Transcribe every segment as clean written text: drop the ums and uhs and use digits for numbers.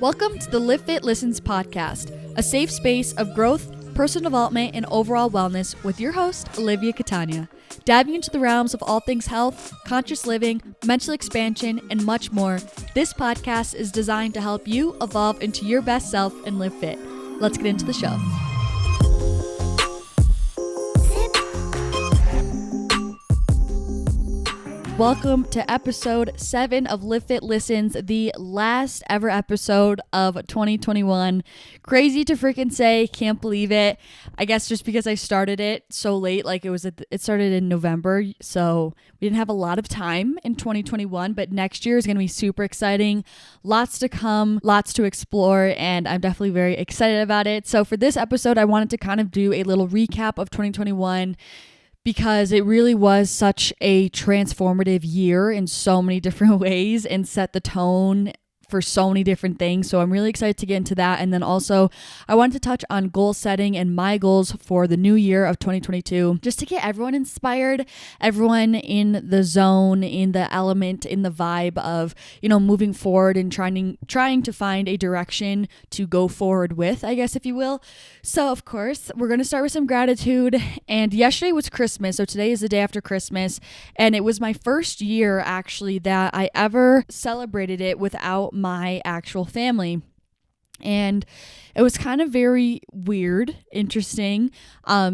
Welcome to the Livfiit Listens podcast, a safe space of growth, personal development, and overall wellness with your host, Olivia Catania. Diving into the realms of all things health, conscious living, mental expansion, and much more, this podcast is designed to help you evolve into your best self and live fit. Let's get into the show. Welcome to episode 7 of Livfiit Listens, the last ever episode of 2021. Crazy to freaking say, can't believe it. I guess just because I started it so late, like it started in November, so we didn't have a lot of time in 2021, but next year is going to be super exciting. Lots to come, lots to explore, and I'm definitely very excited about it. So for this episode, I wanted to kind of do a little recap of 2021 because it really was such a transformative year in so many different ways and set the tone for so many different things. So I'm really excited to get into that. And then also I wanted to touch on goal setting and my goals for the new year of 2022, just to get everyone inspired, everyone in the zone, in the element, in the vibe of, moving forward and trying to find a direction to go forward with, I guess, if you will. So of course, we're going to start with some gratitude. And yesterday was Christmas. So today is the day after Christmas. And it was my first year actually that I ever celebrated it without my actual family. And it was kind of very weird, interesting,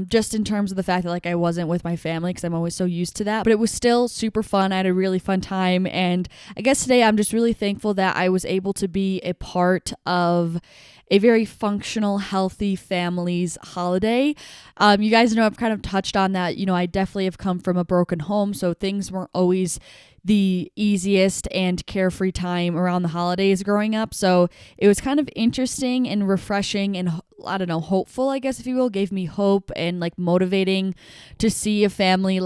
just in terms of the fact that I wasn't with my family because I'm always so used to that. But it was still super fun. I had a really fun time. And I guess today I'm just really thankful that I was able to be a part of a very functional, healthy family's holiday. You guys know I've kind of touched on that. I definitely have come from a broken home, so things weren't always the easiest and carefree time around the holidays growing up. So it was kind of interesting and refreshing and hopeful, I guess, if you will. Gave me hope and motivating to see a family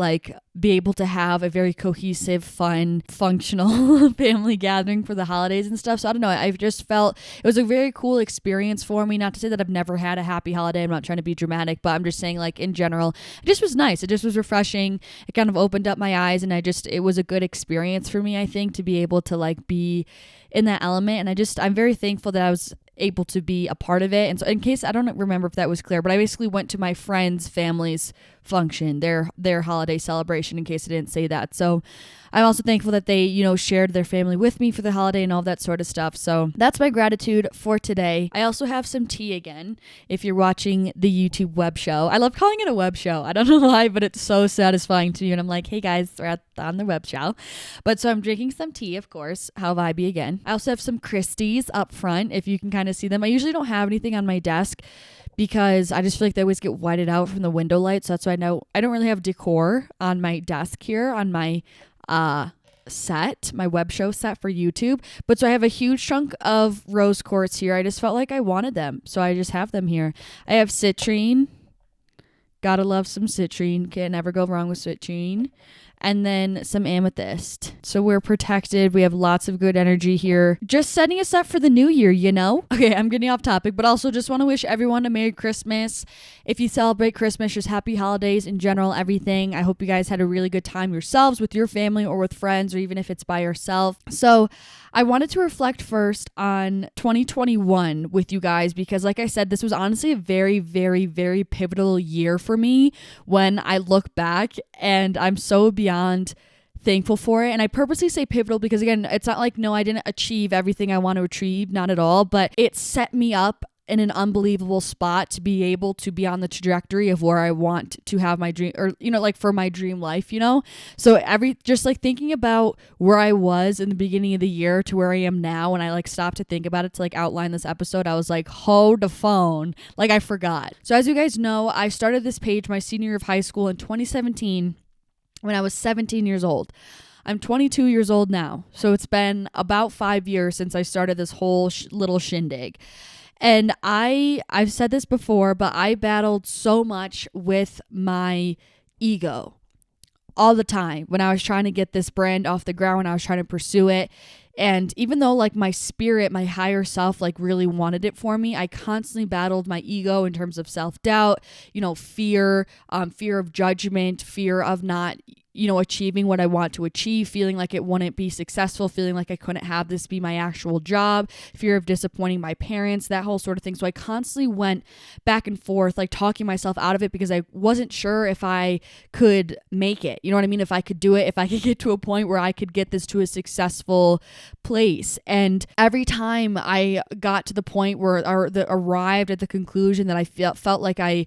be able to have a very cohesive, fun, functional family gathering for the holidays and stuff. So I don't know. I've just felt it was a very cool experience for me. Not to say that I've never had a happy holiday. I'm not trying to be dramatic, but I'm just saying in general, it just was nice. It just was refreshing. It kind of opened up my eyes and it was a good experience for me, I think, to be able to be in that element. And I'm very thankful that I was able to be a part of it. And so in case I don't remember if that was clear, but I basically went to my friend's family's function, their holiday celebration, in case I didn't say that. So I'm also thankful that they, shared their family with me for the holiday and all that sort of stuff. So that's my gratitude for today. I also have some tea again, if you're watching the YouTube web show. I love calling it a web show. I don't know why, but it's so satisfying to me. And I'm like, hey guys, we're on the web show. But so I'm drinking some tea, of course. How vibey again. I also have some Christies up front, if you can kind of see them. I usually don't have anything on my desk because I just feel like they always get whited out from the window light. So that's why I don't really have Decor on my desk here on my my web show set for YouTube. But so I have a huge chunk of rose quartz here. I just felt like I wanted them, so I just have them here. I have citrine. Gotta love some citrine. Can't never go wrong with citrine. And then some amethyst. So we're protected. We have lots of good energy here. Just setting us up for the new year, Okay, I'm getting off topic, but also just want to wish everyone a Merry Christmas. If you celebrate Christmas, just happy holidays in general, everything. I hope you guys had a really good time yourselves with your family or with friends, or even if it's by yourself. So I wanted to reflect first on 2021 with you guys because, like I said, this was honestly a very, very, very pivotal year for me when I look back, and I'm so beyond thankful for it. And I purposely say pivotal because, again, it's not I didn't achieve everything I want to achieve, not at all, but it set me up in an unbelievable spot to be able to be on the trajectory of where I want to have my dream, or for my dream life, so thinking about where I was in the beginning of the year to where I am now, when I stopped to think about it to outline this episode, I was like, hold the phone, I forgot. So as you guys know, I started this page my senior year of high school in 2017 when I was 17 years old. I'm 22 years old now, so it's been about 5 years since I started this whole little shindig. And I've said this before, but I battled so much with my ego all the time when I was trying to get this brand off the ground, when I was trying to pursue it. And even though my spirit, my higher self, really wanted it for me, I constantly battled my ego in terms of self-doubt, fear, fear of judgment, fear of not achieving what I want to achieve, feeling like it wouldn't be successful, feeling like I couldn't have this be my actual job, fear of disappointing my parents, that whole sort of thing. So I constantly went back and forth, like talking myself out of it because I wasn't sure if I could make it. You know what I mean? If I could do it, if I could get to a point where I could get this to a successful place. And every time I got to the point where arrived at the conclusion that I felt like I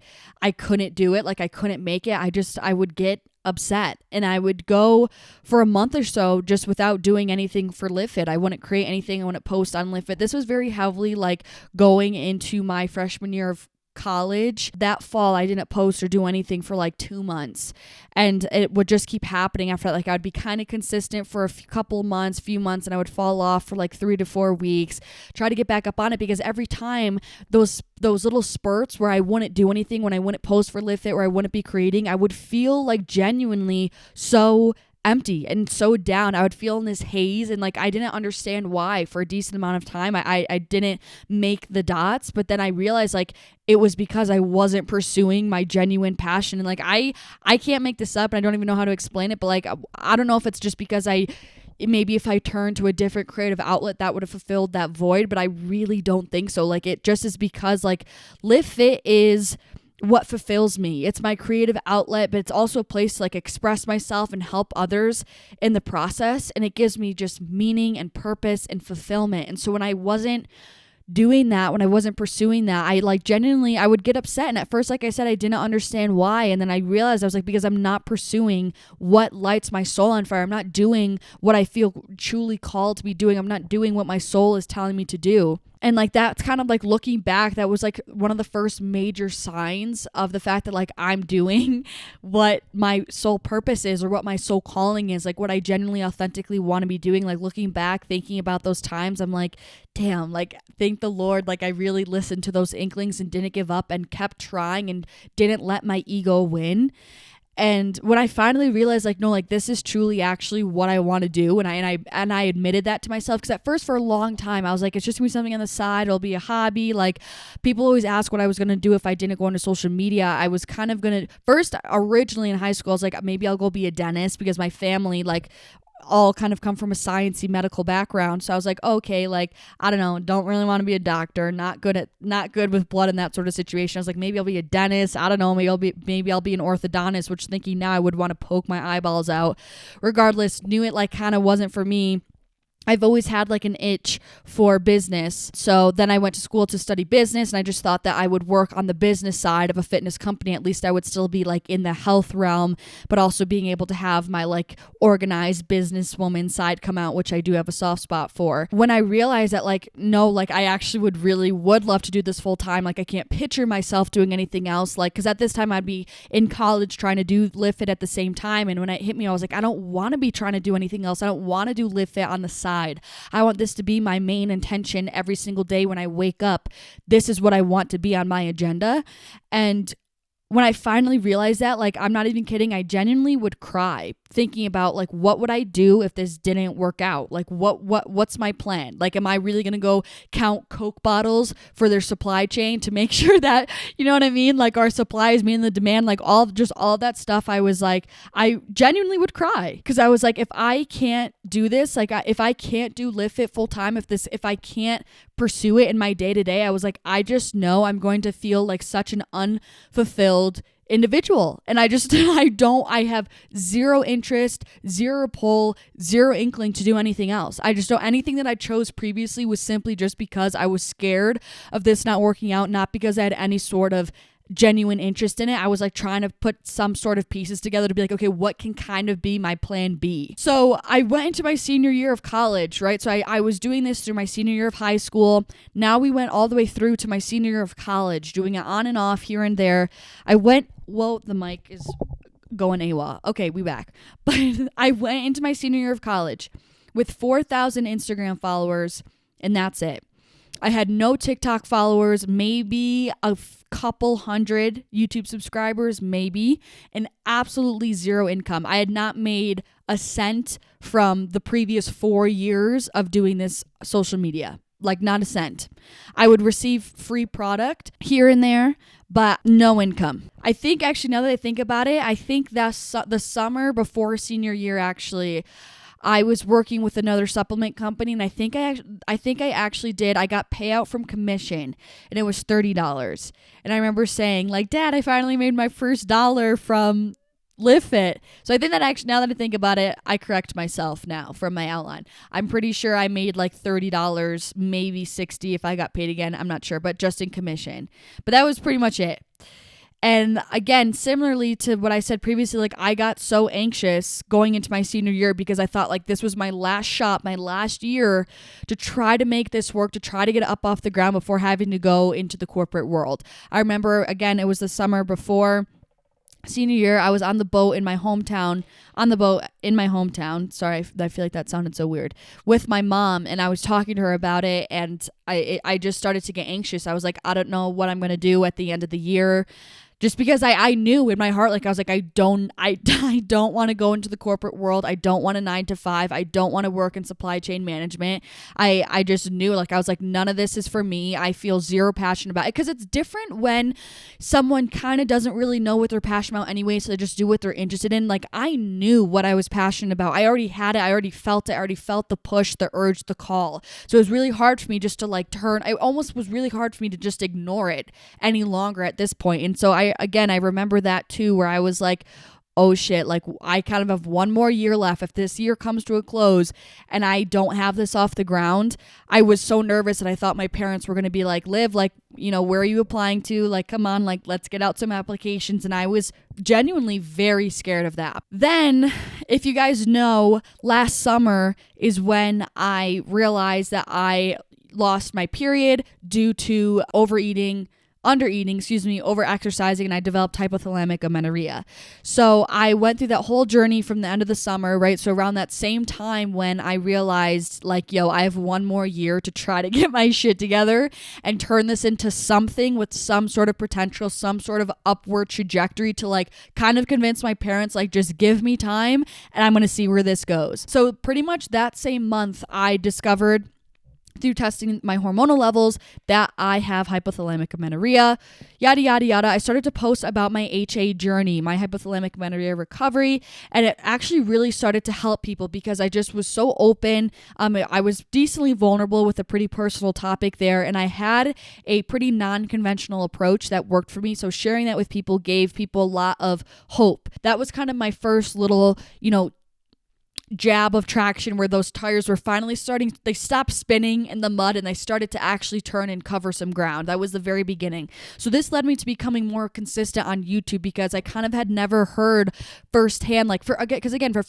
couldn't do it, like I couldn't make it, I would get upset, and I would go for a month or so just without doing anything for Livfiit. I wouldn't create anything. I wouldn't post on Livfiit. This was very heavily like going into my freshman year of college. That fall I didn't post or do anything for like 2 months, and it would just keep happening after that. Like I'd be kind of consistent for a few months, and I would fall off for like 3 to 4 weeks, try to get back up on it, because every time those little spurts where I wouldn't do anything, when I wouldn't post for Livfiit, where I wouldn't be creating, I would feel like genuinely so empty and so down. I would feel in this haze, and like I didn't understand why for a decent amount of time. I didn't make the dots, but then I realized like it was because I wasn't pursuing my genuine passion. And like I can't make this up, and I don't even know how to explain it, but like I don't know if it's just because maybe if I turned to a different creative outlet that would have fulfilled that void, but I really don't think so. Like it just is because like Livfiit is what fulfills me. It's my creative outlet, but it's also a place to like express myself and help others in the process. And it gives me just meaning and purpose and fulfillment. And so when I wasn't doing that, when I wasn't pursuing that, I like genuinely, I would get upset. And at first, like I said, I didn't understand why. And then I realized I was like, because I'm not pursuing what lights my soul on fire. I'm not doing what I feel truly called to be doing. I'm not doing what my soul is telling me to do. And like that's kind of like looking back, that was like one of the first major signs of the fact that like I'm doing what my soul purpose is, or what my soul calling is, like what I genuinely authentically want to be doing. Like looking back, thinking about those times, I'm like, damn, like thank the Lord, like I really listened to those inklings and didn't give up and kept trying and didn't let my ego win. And when I finally realized, like, no, like this is truly actually what I want to do, and I admitted that to myself, because at first for a long time I was like, it's just gonna be something on the side, it'll be a hobby. Like people always ask what I was gonna do if I didn't go into social media. I was kind of gonna first, originally in high school, I was like, maybe I'll go be a dentist, because my family like all kind of come from a sciencey medical background. So I was like, okay, like, I don't know, don't really want to be a doctor, not good with blood and that sort of situation. I was like, maybe I'll be a dentist. I don't know, maybe I'll be an orthodontist, which thinking now I would want to poke my eyeballs out. Regardless, knew it like kind of wasn't for me. I've always had like an itch for business. So then I went to school to study business, and I just thought that I would work on the business side of a fitness company. At least I would still be like in the health realm, but also being able to have my like organized businesswoman side come out, which I do have a soft spot for. When I realized that like, no, like I actually would love to do this full time. Like I can't picture myself doing anything else. Like, cause at this time I'd be in college trying to do Livfiit at the same time. And when it hit me, I was like, I don't want to be trying to do anything else. I don't want to do Livfiit on the side. I want this to be my main intention every single day when I wake up. This is what I want to be on my agenda. And when I finally realized that, like, I'm not even kidding, I genuinely would cry thinking about like, what would I do if this didn't work out? Like what's my plan? Like, am I really going to go count Coke bottles for their supply chain to make sure that, you know what I mean? Like our supply is meeting the demand, like all that stuff. I was like, I genuinely would cry, because I was like, if I can't do this, like if I can't do Livfiit full time, if I can't pursue it in my day to day, I was like, I just know I'm going to feel like such an unfulfilled individual. And I have zero interest, zero pull, zero inkling to do anything else. I just don't. Anything that I chose previously was simply just because I was scared of this not working out, not because I had any sort of genuine interest in it. I was like trying to put some sort of pieces together to be like, okay, what can kind of be my plan B? So I went into my senior year of college, right? So I was doing this through my senior year of high school. Now we went all the way through to my senior year of college, doing it on and off here and there. The mic is going AWOL. Okay, we back. But I went into my senior year of college with 4,000 Instagram followers, and that's it. I had no TikTok followers, maybe a couple hundred YouTube subscribers, maybe, and absolutely zero income. I had not made a cent from the previous 4 years of doing this social media. like not a cent. I would receive free product here and there, but no income. I think actually, now that I think about it, I think that's the summer before senior year, actually, I was working with another supplement company, and I think I actually did. I got payout from commission, and it was $30. And I remember saying, like, Dad, I finally made my first dollar from Livfiit. So I think that actually, now that I think about it, I correct myself now from my outline. I'm pretty sure I made like $30, maybe $60 if I got paid again. I'm not sure, but just in commission. But that was pretty much it. And again, similarly to what I said previously, like I got so anxious going into my senior year because I thought like this was my last shot, my last year to try to make this work, to try to get it up off the ground before having to go into the corporate world. I remember, again, it was the summer before senior year. I was on the boat in my hometown, Sorry, I feel like that sounded so weird. With my mom, and I was talking to her about it, and I just started to get anxious. I was like, I don't know what I'm going to do at the end of the year. Just because I knew in my heart, like I was like, I don't want to go into the corporate world. I don't want a 9-to-5. I don't want to work in supply chain management. I just knew, like, I was like, none of this is for me. I feel zero passion about it, because it's different when someone kind of doesn't really know what they're passionate about anyway, so they just do what they're interested in. Like, I knew what I was passionate about. I already had it. I already felt it. I already felt the push, the urge, the call. So it was really hard for me just to like turn. It almost was really hard for me to just ignore it any longer at this point. And so I remember that too, where I was like, oh shit, like I kind of have one more year left. If this year comes to a close and I don't have this off the ground, I was so nervous that I thought my parents were going to be like, Liv, like, you know, where are you applying to? Like, come on, like, let's get out some applications. And I was genuinely very scared of that. Then, if you guys know, last summer is when I realized that I lost my period due to overexercising, and I developed hypothalamic amenorrhea. So I went through that whole journey from the end of the summer, right? So around that same time when I realized, like, yo, I have one more year to try to get my shit together and turn this into something with some sort of potential, some sort of upward trajectory to like kind of convince my parents, like, just give me time and I'm going to see where this goes. So pretty much that same month, I discovered through testing my hormonal levels that I have hypothalamic amenorrhea, yada, yada, yada. I started to post about my HA journey, my hypothalamic amenorrhea recovery, and it actually really started to help people because I just was so open. I was decently vulnerable with a pretty personal topic there, and I had a pretty non-conventional approach that worked for me. So sharing that with people gave people a lot of hope. That was kind of my first little, jab of traction where those tires were finally they stopped spinning in the mud and they started to actually turn and cover some ground. That was the very beginning. So this led me to becoming more consistent on YouTube because I kind of had never heard firsthand, like for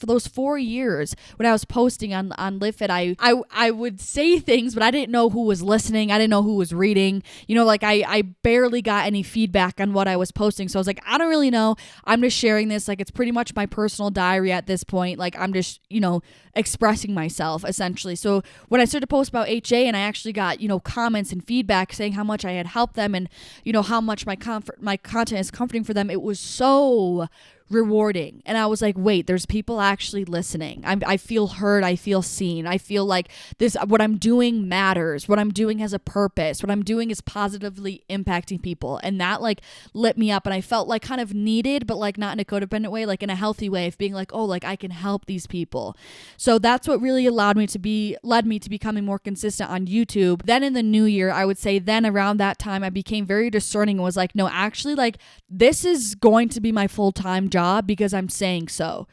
those 4 years when I was posting on Livfiit, I would say things, but I didn't know who was listening. I didn't know who was reading, I barely got any feedback on what I was posting. So I was like, I don't really know. I'm just sharing this. Like, it's pretty much my personal diary at this point. Like, I'm just, expressing myself essentially. So when I started to post about HA and I actually got, comments and feedback saying how much I had helped them and, how much my content is comforting for them, it was so rewarding. And I was like, wait, there's people actually listening. I feel heard. I feel seen. I feel like what I'm doing matters. What I'm doing has a purpose. What I'm doing is positively impacting people. And that like lit me up. And I felt like kind of needed, but like not in a codependent way, like in a healthy way of being like, oh, like I can help these people. So that's what really led me to becoming more consistent on YouTube. Then in the new year, I would say then around that time, I became very discerning and was like, no, actually, like this is going to be my full-time job because I'm saying so.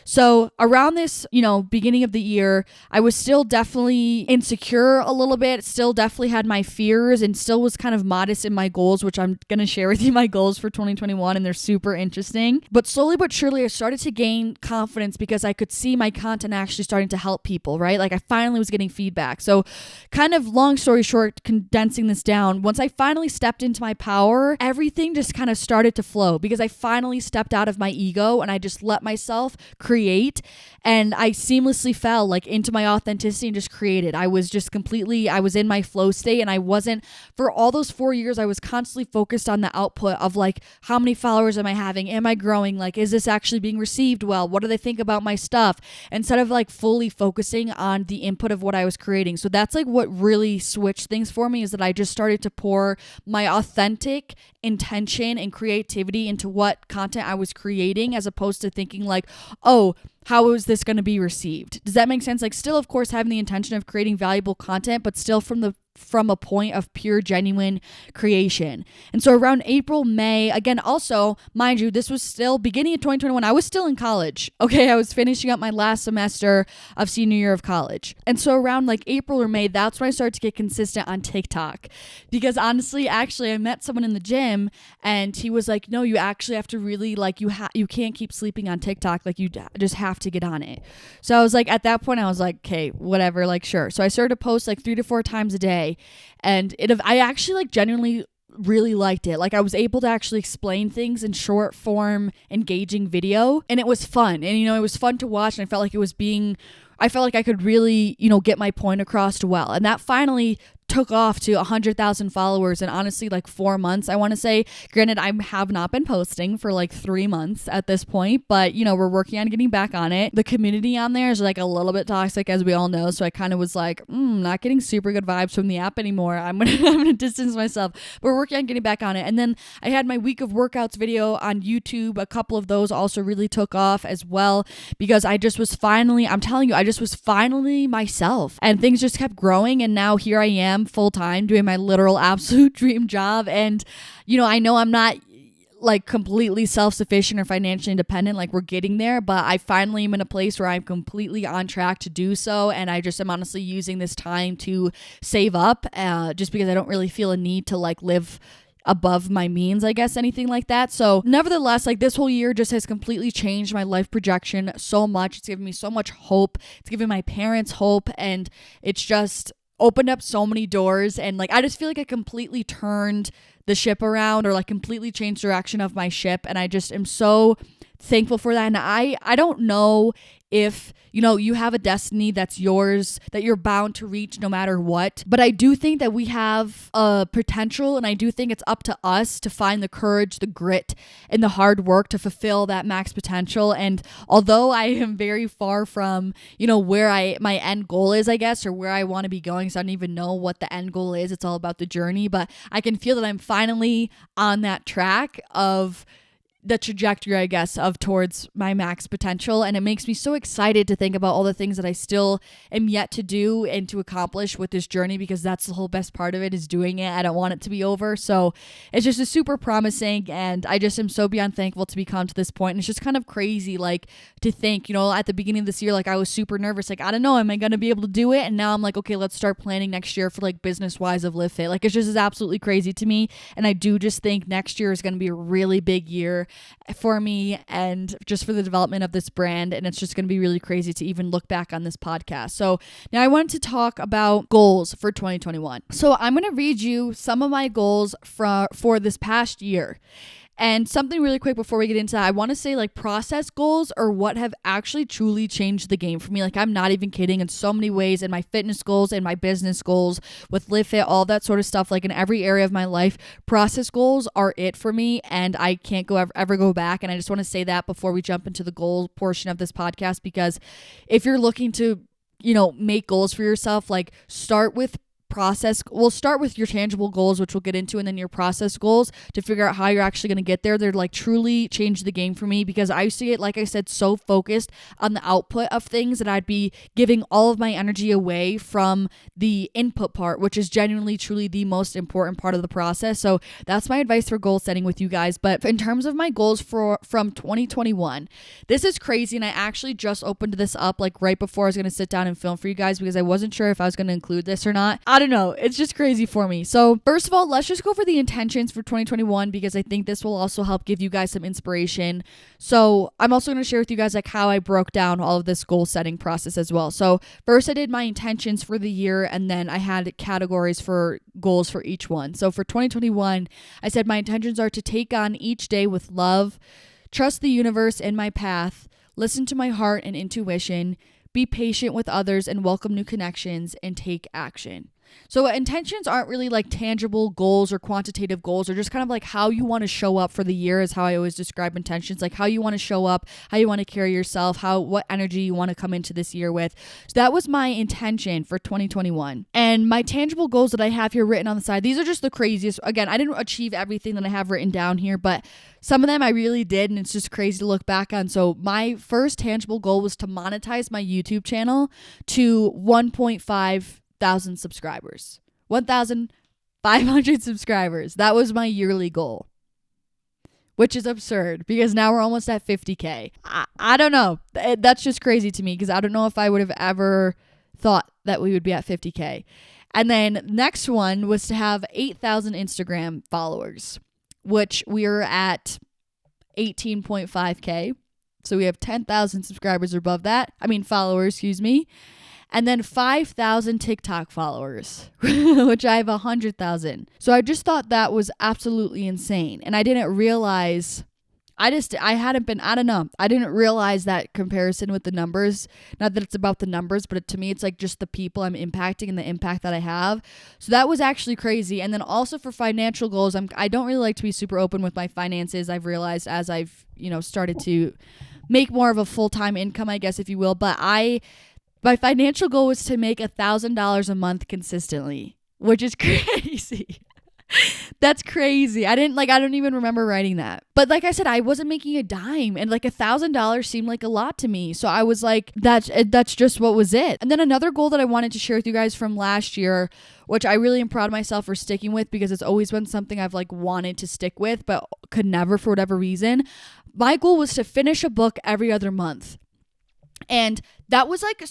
So around this, beginning of the year, I was still definitely insecure a little bit, still definitely had my fears and still was kind of modest in my goals, which I'm going to share with you my goals for 2021 and they're super interesting. But slowly but surely I started to gain confidence because I could see my content actually starting to help people, right? Like I finally was getting feedback. So kind of long story short, condensing this down, once I finally stepped into my power, everything just kind of started to flow because I finally stepped out of my ego and I just let myself create create, and I seamlessly fell like into my authenticity and just created. I was in my flow state, and I wasn't, for all those 4 years, I was constantly focused on the output of like, how many followers am I having? Am I growing? Like, is this actually being received well? What do they think about my stuff? Instead of like fully focusing on the input of what I was creating. So that's like what really switched things for me, is that I just started to pour my authentic intention and creativity into what content I was creating, as opposed to thinking like, oh, how is this going to be received? Does that make sense? Like, still, of course, having the intention of creating valuable content, but still from a point of pure, genuine creation. And so around April, May, again, also, mind you, this was still beginning of 2021. I was still in college. Okay, I was finishing up my last semester of senior year of college. And so around like April or May, that's when I started to get consistent on TikTok. Because honestly, actually, I met someone in the gym, and he was like, no, you actually have to really, like, you can't keep sleeping on TikTok. Like, you just have to get on it. So I was like, at that point, I was like, okay, whatever, like, sure. So I started to post like 3 to 4 times a day. And I actually like genuinely really liked it. Like, I was able to actually explain things in short form, engaging video, and it was fun. And, it was fun to watch, and I felt like I could really, get my point across well. And that finally took off to 100,000 followers in honestly like 4 months, I want to say. Granted, I have not been posting for like 3 months at this point, but we're working on getting back on it. The community on there is like a little bit toxic, as we all know, so I kind of was like, not getting super good vibes from the app anymore. I'm gonna distance myself. But we're working on getting back on it. And then I had my week of workouts video on YouTube. A couple of those also really took off as well, because I just was finally, I'm telling you, I just was finally myself, and things just kept growing. And now here I am full time doing my literal absolute dream job. And I know I'm not like completely self-sufficient or financially independent, like we're getting there, but I finally am in a place where I'm completely on track to do so. And I just am honestly using this time to save up, just because I don't really feel a need to like live above my means, I guess, anything like that. So nevertheless, like, this whole year just has completely changed my life projection so much. It's given me so much hope. It's given my parents hope, and it's just opened up so many doors. And like, I just feel like I completely turned the ship around, or like completely changed direction of my ship. And I just am so thankful for that. And I don't know if you have a destiny that's yours, that you're bound to reach no matter what. But I do think that we have a potential, and I do think it's up to us to find the courage, the grit, and the hard work to fulfill that max potential. And although I am very far from, where my end goal is, I guess, or where I want to be going, so I don't even know what the end goal is. It's all about the journey. But I can feel that I'm finally on that track of the trajectory, I guess, of towards my max potential. And it makes me so excited to think about all the things that I still am yet to do and to accomplish with this journey, because that's the whole best part of it, is doing it. I don't want it to be over. So it's just a super promising, and I just am so beyond thankful to be come to this point. And it's just kind of crazy, like, to think, at the beginning of this year, like, I was super nervous, like, I don't know, am I going to be able to do it? And now I'm like, okay, let's start planning next year for like business wise of Livfiit. Like, it's just is absolutely crazy to me. And I do just think next year is going to be a really big year for me, and just for the development of this brand. And it's just going to be really crazy to even look back on this podcast. So now I wanted to talk about goals for 2021. So I'm going to read you some of my goals for this past year. And something really quick before we get into that, I want to say, like, process goals are what have actually truly changed the game for me. Like, I'm not even kidding, in so many ways, in my fitness goals and my business goals with Livfiit, all that sort of stuff. Like, in every area of my life, process goals are it for me, and I can't ever go back. And I just want to say that before we jump into the goal portion of this podcast, because if you're looking to, make goals for yourself, like, start with your tangible goals, which we'll get into, and then your process goals to figure out how you're actually going to get there. They're like truly changed the game for me, because I used to get, like I said, so focused on the output of things that I'd be giving all of my energy away from the input part, which is genuinely truly the most important part of the process. So that's my advice for goal setting with you guys. But in terms of my goals from 2021, this is crazy, and I actually just opened this up like right before I was going to sit down and film for you guys, because I wasn't sure if I was going to include this or not. I don't know. It's just crazy for me. So first of all, let's just go over the intentions for 2021, because I think this will also help give you guys some inspiration. So I'm also going to share with you guys like how I broke down all of this goal setting process as well. So first I did my intentions for the year, and then I had categories for goals for each one. So for 2021, I said my intentions are to take on each day with love, trust the universe in my path, listen to my heart and intuition, be patient with others and welcome new connections, and take action. So intentions aren't really like tangible goals or quantitative goals, or just kind of like how you want to show up for the year is how I always describe intentions, like how you want to show up, how you want to carry yourself, what energy you want to come into this year with. So that was my intention for 2021. And my tangible goals that I have here written on the side, these are just the craziest. Again, I didn't achieve everything that I have written down here, but some of them I really did, and it's just crazy to look back on. So my first tangible goal was to monetize my YouTube channel to 1.5 thousand subscribers, 1,500 subscribers. That was my yearly goal, which is absurd because now we're almost at 50K. I don't know. That's just crazy to me because I don't know if I would have ever thought that we would be at 50K. And then next one was to have 8,000 Instagram followers, which we're at 18.5K. So we have 10,000 subscribers above that. Followers, excuse me. And then 5,000 TikTok followers, which I have 100,000. So I just thought that was absolutely insane. And I didn't realize, I didn't realize that comparison with the numbers. Not that it's about the numbers, but to me, it's like just the people I'm impacting and the impact that I have. So that was actually crazy. And then also for financial goals, I don't really like to be super open with my finances. I've realized as I've, started to make more of a full-time income, I guess, if you will. But my financial goal was to make $1,000 a month consistently, which is crazy. That's crazy. I don't even remember writing that. But like I said, I wasn't making a dime, and like $1,000 seemed like a lot to me. So I was like, that's just what was it. And then another goal that I wanted to share with you guys from last year, which I really am proud of myself for sticking with because it's always been something I've like wanted to stick with, but could never for whatever reason. My goal was to finish a book every other month. And that was like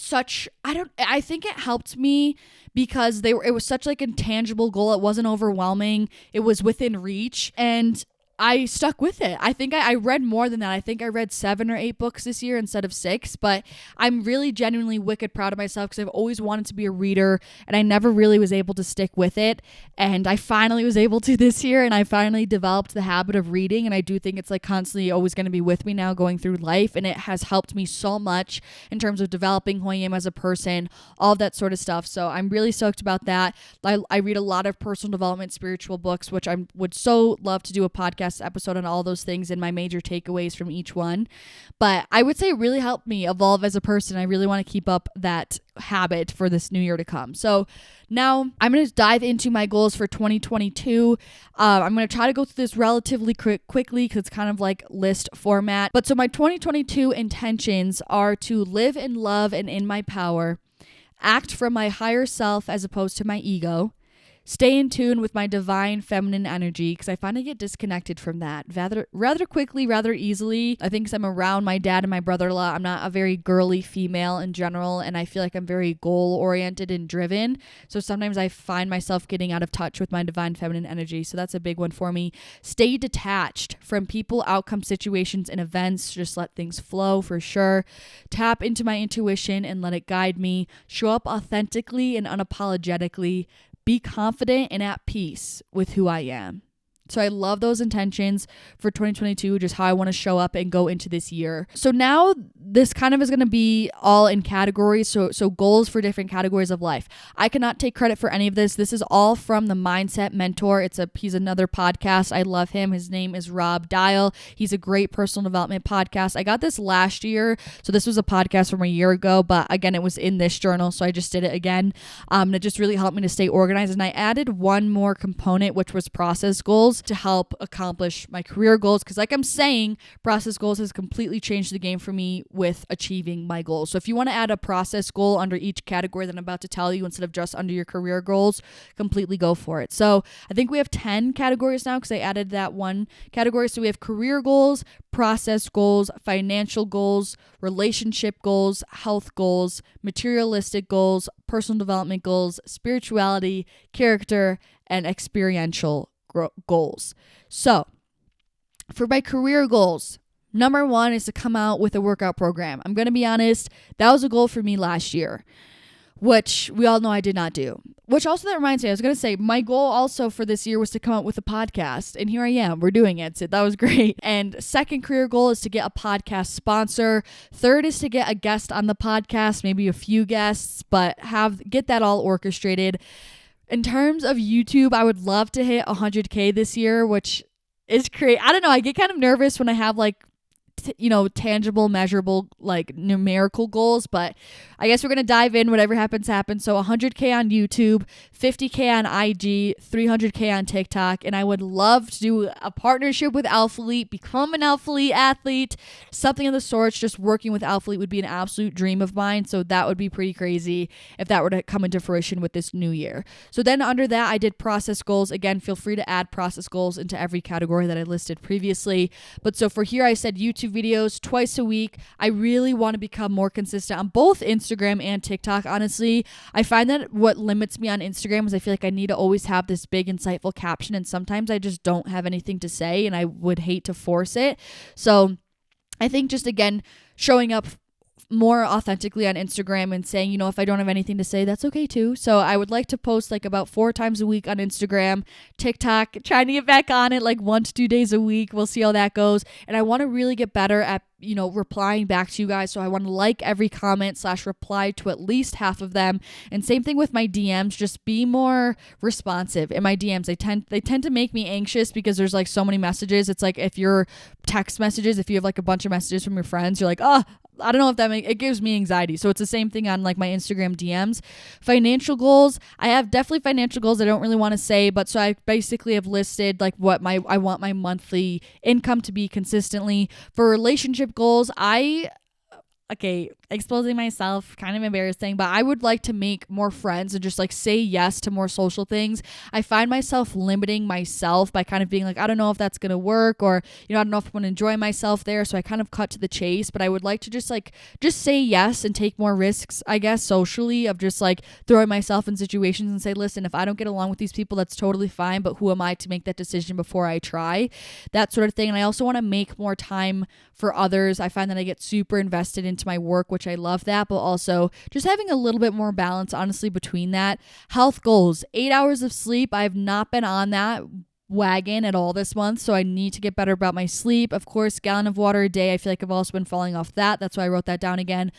I think it helped me because it was such like a tangible goal. It wasn't overwhelming. It was within reach. And I stuck with it. I think I read more than that. I think I read 7 or 8 books this year instead of 6, but I'm really genuinely wicked proud of myself because I've always wanted to be a reader and I never really was able to stick with it. And I finally was able to this year, and I finally developed the habit of reading. And I do think it's like constantly always going to be with me now going through life. And it has helped me so much in terms of developing who I am as a person, all of that sort of stuff. So I'm really stoked about that. I read a lot of personal development, spiritual books, which I would so love to do a podcast episode on all those things and my major takeaways from each one. But I would say it really helped me evolve as a person. I really want to keep up that habit for this new year to come. So now I'm going to dive into my goals for 2022. I'm going to try to go through this relatively quickly because it's kind of like list format. But so my 2022 intentions are to live in love and in my power, act from my higher self as opposed to my ego, stay in tune with my divine feminine energy because I find I get disconnected from that rather quickly, rather easily. I think 'cause I'm around my dad and my brother a lot. I'm not a very girly female in general, and I feel like I'm very goal oriented and driven. So sometimes I find myself getting out of touch with my divine feminine energy. So that's a big one for me. Stay detached from people, outcome, situations, and events. Just let things flow for sure. Tap into my intuition and let it guide me. Show up authentically and unapologetically. Be confident and at peace with who I am. So I love those intentions for 2022, just how I want to show up and go into this year. So now this kind of is going to be all in categories. So goals for different categories of life. I cannot take credit for any of this. This is all from the Mindset Mentor. He's another podcast. I love him. His name is Rob Dial. He's a great personal development podcast. I got this last year. So this was a podcast from a year ago, but again, it was in this journal. So I just did it again. And it just really helped me to stay organized. And I added one more component, which was process goals, to help accomplish my career goals. Because like I'm saying, process goals has completely changed the game for me with achieving my goals. So if you want to add a process goal under each category that I'm about to tell you instead of just under your career goals, completely go for it. So I think we have 10 categories now because I added that one category. So we have career goals, process goals, financial goals, relationship goals, health goals, materialistic goals, personal development goals, spirituality, character, and experiential goals. So for my career goals, number 1 is to come out with a workout program. I'm going to be honest, that was a goal for me last year. which we all know I did not do. Which also that reminds me, I was going to say my goal also for this year was to come up with a podcast, and here I am. We're doing it. So that was great. And second career goal is to get a podcast sponsor. Third is to get a guest on the podcast, maybe a few guests, but get that all orchestrated. In terms of YouTube, I would love to hit 100K this year, which is great. I don't know. I get kind of nervous when I have like tangible, measurable, like numerical goals, but I guess we're going to dive in. Whatever happens. So 100K on YouTube, 50K on IG, 300K on TikTok. And I would love to do a partnership with Livfiit, become an Livfiit athlete, something of the sorts. Just working with Livfiit would be an absolute dream of mine. So that would be pretty crazy if that were to come into fruition with this new year. So then under that, I did process goals. Again, feel free to add process goals into every category that I listed previously. But so for here, I said YouTube videos twice a week. I really want to become more consistent on both Instagram and TikTok. Honestly, I find that what limits me on Instagram is I feel like I need to always have this big insightful caption, and sometimes I just don't have anything to say and I would hate to force it. So I think just again showing up more authentically on Instagram and saying, if I don't have anything to say, that's okay too. So I would like to post like about 4 times a week on Instagram, TikTok, trying to get back on it like 1 to 2 days a week. We'll see how that goes. And I want to really get better at, replying back to you guys. So I want to like every comment / reply to at least half of them. And same thing with my DMs, just be more responsive in my DMs. They tend to make me anxious because there's like so many messages. It's like if your text messages, if you have like a bunch of messages from your friends, you're like, oh, I don't know if it gives me anxiety. So it's the same thing on like my Instagram DMs. Financial goals. I have definitely financial goals I don't really want to say, but so I basically have listed like what I want my monthly income to be consistently. For relationship goals, exposing myself, kind of embarrassing, but I would like to make more friends and just like say yes to more social things. I find myself limiting myself by kind of being like, I don't know if that's going to work, or, I don't know if I'm going to enjoy myself there. So I kind of cut to the chase, but I would like to just say yes and take more risks, I guess, socially, of just like throwing myself in situations and say, listen, if I don't get along with these people, that's totally fine. But who am I to make that decision before I try? That sort of thing. And I also want to make more time for others. I find that I get super invested into my work, which I love that, but also just having a little bit more balance, honestly, between that. Health goals, 8 hours of sleep. I have not been on that wagon at all this month, so I need to get better about my sleep. Of course, gallon of water a day. I feel like I've also been falling off that. That's why I wrote that down again.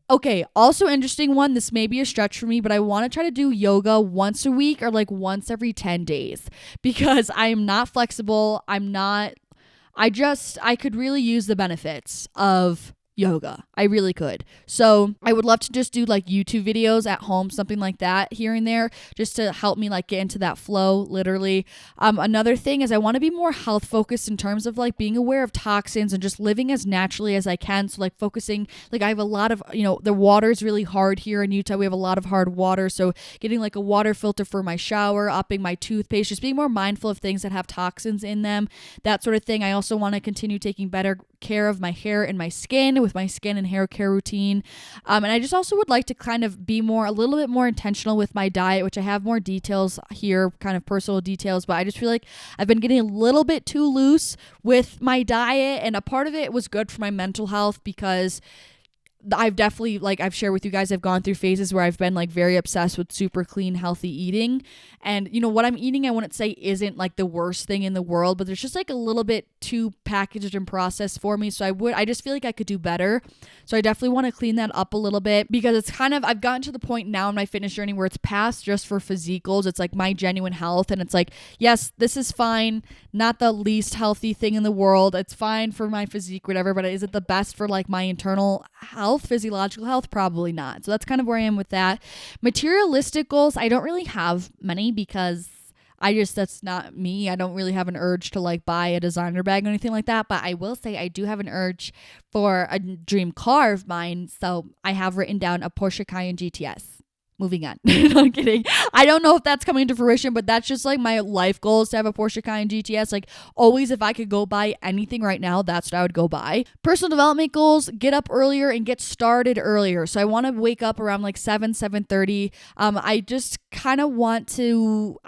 Okay, also interesting one. This may be a stretch for me, but I want to try to do yoga once a week or like once every 10 days because I am not flexible. I could really use the benefits of yoga. I really could. So I would love to just do like YouTube videos at home, something like that here and there, just to help me like get into that flow, literally. Another thing is I want to be more health focused in terms of like being aware of toxins and just living as naturally as I can. So like focusing, like I have a lot of, the water is really hard here in Utah. We have a lot of hard water. So getting like a water filter for my shower, upping my toothpaste, just being more mindful of things that have toxins in them, that sort of thing. I also want to continue taking better care of my hair and my skin with my skin and hair care routine. And I just also would like to kind of be a little bit more intentional with my diet, which I have more details here, kind of personal details, but I just feel like I've been getting a little bit too loose with my diet. And a part of it was good for my mental health because I've definitely, like I've shared with you guys, I've gone through phases where I've been like very obsessed with super clean, healthy eating. And what I'm eating, I wouldn't say isn't like the worst thing in the world, but there's just like a little bit too packaged and processed for me. So I just feel like I could do better. So I definitely want to clean that up a little bit because it's kind of, I've gotten to the point now in my fitness journey where it's past just for physique goals. It's like my genuine health. And it's like, yes, this is fine. Not the least healthy thing in the world. It's fine for my physique, whatever, but is it the best for like my internal health, physiological health? Probably not. So that's kind of where I am with that. Materialistic goals, I don't really have many because that's not me. I don't really have an urge to like buy a designer bag or anything like that. But I will say I do have an urge for a dream car of mine. So I have written down a Porsche Cayenne GTS. Moving on. No, I'm kidding. I don't know if that's coming to fruition, but that's just like my life goal is to have a Porsche Cayenne GTS. Like always, if I could go buy anything right now, that's what I would go buy. Personal development goals, get up earlier and get started earlier. So I want to wake up around like 7:30. I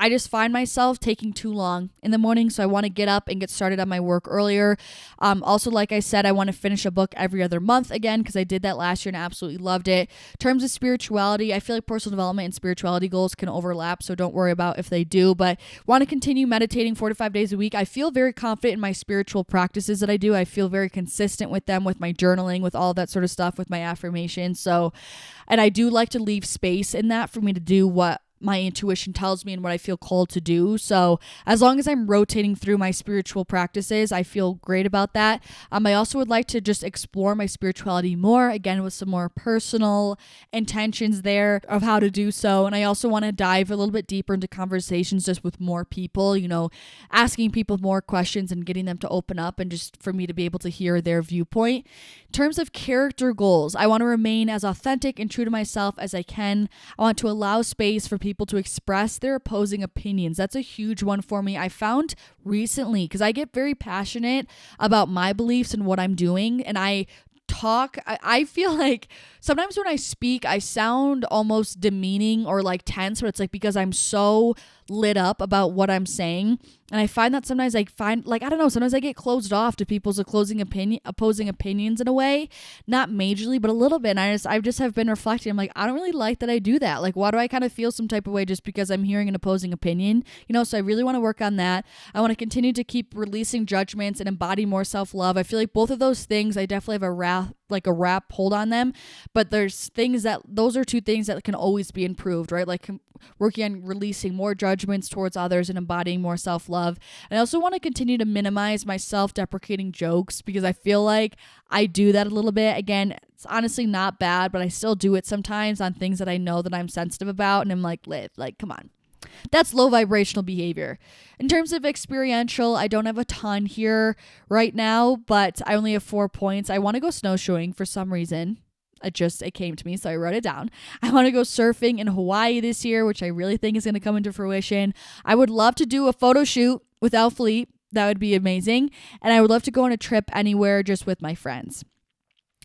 just find myself taking too long in the morning. So I want to get up and get started on my work earlier. Also, like I said, I want to finish a book every other month again, because I did that last year and I absolutely loved it. In terms of spirituality, I feel like personal development and spirituality goals can overlap, so don't worry about if they do, but want to continue meditating 4 to 5 days a week. I feel very confident in my spiritual practices that I do. I feel very consistent with them, with my journaling, with all that sort of stuff, with my affirmations. So, and I do like to leave space in that for me to do what my intuition tells me and what I feel called to do. So as long as I'm rotating through my spiritual practices, I feel great about that. I also would like to just explore my spirituality more, again, with some more personal intentions there of how to do so. And I also want to dive a little bit deeper into conversations just with more people, asking people more questions and getting them to open up, and just for me to be able to hear their viewpoint. In terms of character goals, I want to remain as authentic and true to myself as I can. I want to allow space for people to express their opposing opinions. That's a huge one for me. I found recently, because I get very passionate about my beliefs and what I'm doing, and I feel like sometimes when I speak, I sound almost demeaning or like tense, but it's like because I'm so lit up about what I'm saying. And I find that sometimes sometimes I get closed off to people's opposing opinions in a way, not majorly, but a little bit. And I just have been reflecting. I'm like, I don't really like that I do that. Like, why do I kind of feel some type of way just because I'm hearing an opposing opinion? So I really want to work on that. I want to continue to keep releasing judgments and embody more self-love. I feel like both of those things, I definitely have a wrap hold on them, but those are two things that can always be improved, right? Like working on releasing more judgments towards others and embodying more self-love. And I also want to continue to minimize my self-deprecating jokes, because I feel like I do that a little bit. Again, it's honestly not bad, but I still do it sometimes on things that I know that I'm sensitive about, and I'm like, Liv, come on. That's low vibrational behavior. In terms of experiential, I don't have a ton here right now, but I only have 4 points. I want to go snowshoeing for some reason. It came to me, so I wrote it down. I want to go surfing in Hawaii this year, which I really think is going to come into fruition. I would love to do a photo shoot with Livfiit. That would be amazing. And I would love to go on a trip anywhere just with my friends.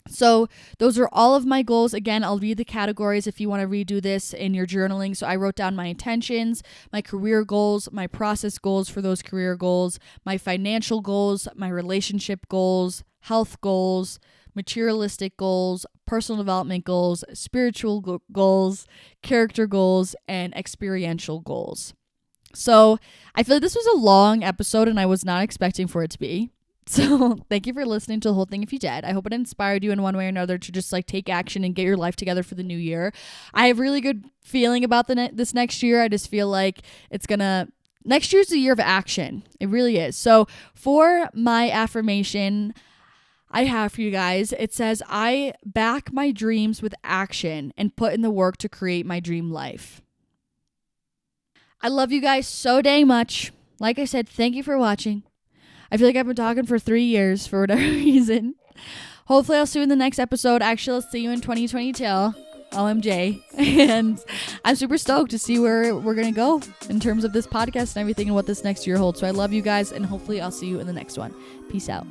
So those are all of my goals. Again, I'll read the categories if you want to redo this in your journaling. So I wrote down my intentions, my career goals, my process goals for those career goals, my financial goals, my relationship goals, health goals, materialistic goals, personal development goals, spiritual goals, character goals, and experiential goals. So I feel like this was a long episode and I was not expecting for it to be. So thank you for listening to the whole thing if you did. I hope it inspired you in one way or another to just take action and get your life together for the new year. I have really good feeling about this next year. I just feel like next year's the year of action. It really is. So for my affirmation I have for you guys, it says, I back my dreams with action and put in the work to create my dream life. I love you guys so dang much. Like I said, thank you for watching. I feel like I've been talking for 3 years for whatever reason. Hopefully I'll see you in the next episode. Actually, I'll see you in 2022. OMJ. And I'm super stoked to see where we're going to go in terms of this podcast and everything and what this next year holds. So I love you guys, and hopefully I'll see you in the next one. Peace out.